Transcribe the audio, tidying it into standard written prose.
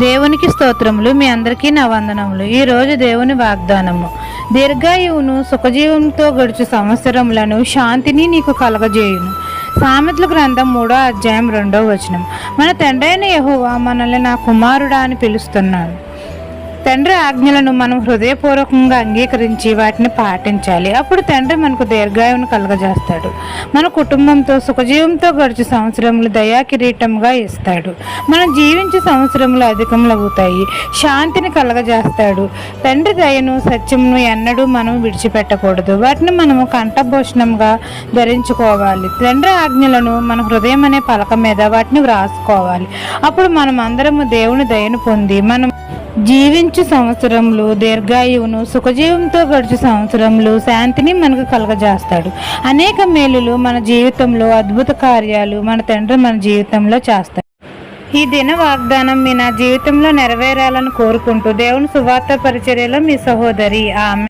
దేవునికి స్తోత్రములు. మీ అందరికీ నా వందనములు. ఈరోజు దేవుని వాగ్దానము, దీర్ఘాయువును సుఖజీవంతో గడుచు సంవత్సరములను శాంతిని నీకు కలగజేయును. సామెతల గ్రంథం 3వ అధ్యాయం 2వ వచనం. మన తండ్రి అయిన యెహోవా మనల్ని నా కుమారుడా అని పిలుస్తున్నాడు. తండ్రి ఆజ్ఞలను మనం హృదయపూర్వకంగా అంగీకరించి వాటిని పాటించాలి. అప్పుడు తండ్రి మనకు దీర్ఘాయువును కలగజేస్తాడు. మన కుటుంబంతో సుఖజీవంతో గడిచే సంవత్సరములు దయా కిరీటంగా ఇస్తాడు. మనం జీవించే సంవత్సరములు అధికములవుతాయి. శాంతిని కలగజేస్తాడు. తండ్రి దయను సత్యమును ఎన్నడూ మనం విడిచిపెట్టకూడదు. వాటిని మనము కంఠభూషణంగా ధరించుకోవాలి. తండ్రి ఆజ్ఞలను మన హృదయం అనే పలక మీద వాటిని వ్రాసుకోవాలి. అప్పుడు మనం అందరము దేవుని దయను పొంది మనం జీవించు సంవత్సరములు దీర్ఘాయువును సుఖజీవంతో గడుచు సంవత్సరములు శాంతిని మనకు కలగజేస్తాడు. అనేక మేలులు మన జీవితంలో, అద్భుత కార్యాలు మన తండ్రి మన జీవితంలో చేస్తాడు. ఈ దిన వాగ్దానం మీ నా జీవితంలో నెరవేరాలని కోరుకుంటూ దేవుని సువార్త పరిచర్యలో మీ సహోదరి ఆమె.